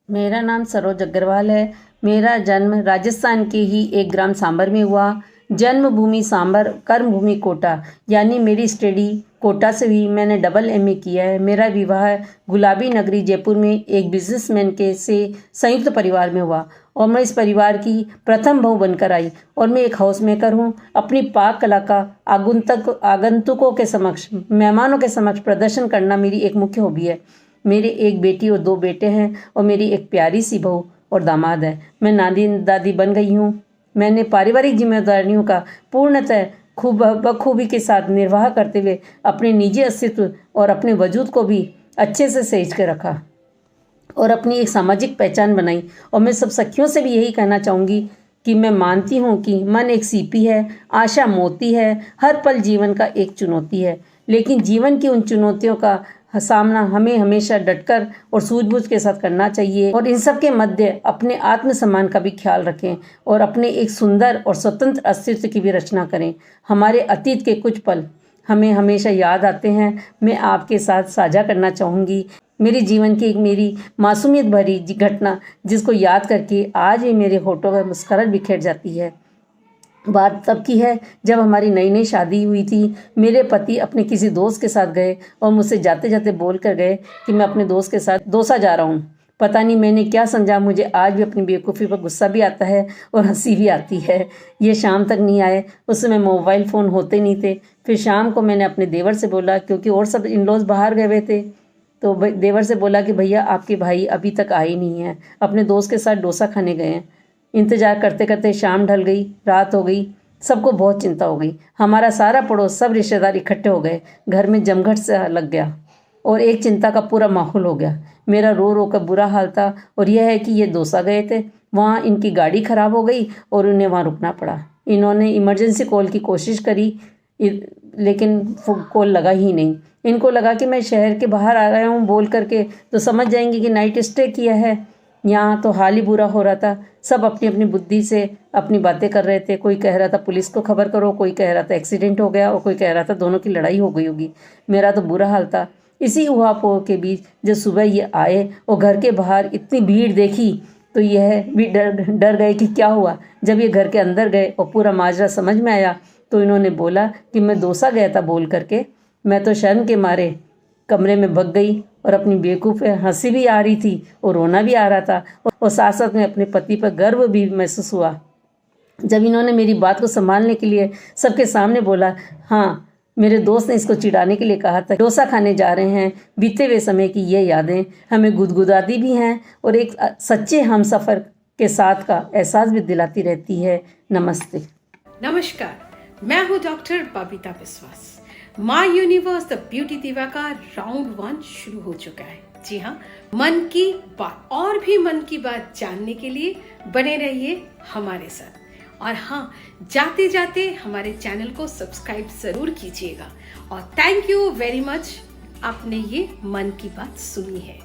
मेरा नाम सरोज अग्रवाल है। मेरा जन्म राजस्थान के ही एक ग्राम सांबर में हुआ। जन्मभूमि सांबर, कर्मभूमि कोटा, यानी मेरी स्टडी कोटा से हुई। मैंने डबल एमए किया है। मेरा विवाह गुलाबी नगरी जयपुर में एक बिजनेसमैन के से संयुक्त परिवार में हुआ और मैं इस परिवार की प्रथम बहू बनकर आई और मैं एक हाउस मेकर हूँ। अपनी पाक कला का आगंतुकों के समक्ष, मेहमानों के समक्ष प्रदर्शन करना मेरी एक मुख्य हॉबी है। मेरी एक बेटी और 2 बेटे हैं और मेरी एक प्यारी सी बहू और दामाद है। मैं नानी दादी बन गई हूँ। मैंने पारिवारिक जिम्मेदारियों का पूर्णतः बखूबी के साथ निर्वाह करते हुए अपने निजी अस्तित्व और अपने वजूद को भी अच्छे से सहेज के रखा और अपनी एक सामाजिक पहचान बनाई। और मैं सब सखियों से भी यही कहना चाहूँगी कि मैं मानती हूँ कि मन एक सीपी है, आशा मोती है, हर पल जीवन का एक चुनौती है, लेकिन जीवन की उन चुनौतियों का सामना हमें हमेशा डटकर और सूझबूझ के साथ करना चाहिए और इन सब के मध्य अपने आत्मसम्मान का भी ख्याल रखें और अपने एक सुंदर और स्वतंत्र अस्तित्व की भी रचना करें। हमारे अतीत के कुछ पल हमें हमेशा याद आते हैं। मैं आपके साथ साझा करना चाहूँगी मेरी जीवन की एक मेरी मासूमियत भरी घटना, जिसको याद करके आज भी मेरे होठों पर मुस्कुराहट बिखेर जाती है। बात तब की है जब हमारी नई नई शादी हुई थी। मेरे पति अपने किसी दोस्त के साथ गए और मुझसे जाते जाते बोल कर गए कि मैं अपने दोस्त के साथ दौसा जा रहा हूँ। पता नहीं मैंने क्या समझा, मुझे आज भी अपनी बेवकूफ़ी पर गुस्सा भी आता है और हंसी भी आती है। ये शाम तक नहीं आए। उस समय मोबाइल फ़ोन होते नहीं थे। फिर शाम को मैंने अपने देवर से बोला, क्योंकि और सब इन लॉज बाहर गए हुए थे, तो देवर से बोला कि भैया आपके भाई अभी तक आए नहीं हैं, अपने दोस्त के साथ डोसा खाने गए हैं। इंतजार करते करते शाम ढल गई, रात हो गई। सबको बहुत चिंता हो गई। हमारा सारा पड़ोस, सब रिश्तेदार इकट्ठे हो गए। घर में जमघट सा लग गया और एक चिंता का पूरा माहौल हो गया। मेरा रो रो कर बुरा हाल था और यह है कि ये दौसा गए थे, वहाँ इनकी गाड़ी खराब हो गई और उन्हें वहाँ रुकना पड़ा। इन्होंने इमरजेंसी कॉल की कोशिश करी, लेकिन कॉल लगा ही नहीं। इनको लगा कि मैं शहर के बाहर आ रहा हूँ बोल करके तो समझ जाएंगे कि नाइट स्टे किया है। यहाँ तो हाल ही बुरा हो रहा था। सब अपनी अपनी बुद्धि से अपनी बातें कर रहे थे। कोई कह रहा था पुलिस को खबर करो, कोई कह रहा था एक्सीडेंट हो गया और कोई कह रहा था दोनों की लड़ाई हो गई होगी। मेरा तो बुरा हाल था। इसी उहापोह के बीच जब सुबह ये आए और घर के बाहर इतनी भीड़ देखी तो यह भी डर गए कि क्या हुआ। जब ये घर के अंदर गए और पूरा माजरा समझ में आया तो इन्होंने बोला कि मैं दौसा गया था बोल करके। मैं तो शर्म के मारे कमरे में भग गई और अपनी बेवकूफ़ हंसी भी आ रही थी और रोना भी आ रहा था और साथ साथ में अपने पति पर गर्व भी महसूस हुआ। जब इन्होंने मेरी बात को संभालने के लिए सबके सामने बोला, हाँ मेरे दोस्त ने इसको चिढ़ाने के लिए कहा था, डोसा खाने जा रहे हैं, बीते हुए समय की ये यादें हमें गुदगुदाती भी हैं और एक सच्चे हमसफ़र के साथ का एहसास भी दिलाती रहती है। नमस्ते। नमस्कार, मैं हूँ डॉक्टर बबीता विश्वास। माय यूनिवर्स द ब्यूटी दिवा का राउंड 1 शुरू हो चुका है। जी हाँ, मन की बात और भी मन की बात जानने के लिए बने रहिए हमारे साथ। और हाँ, जाते जाते हमारे चैनल को सब्सक्राइब जरूर कीजिएगा और थैंक यू वेरी मच, आपने ये मन की बात सुनी है।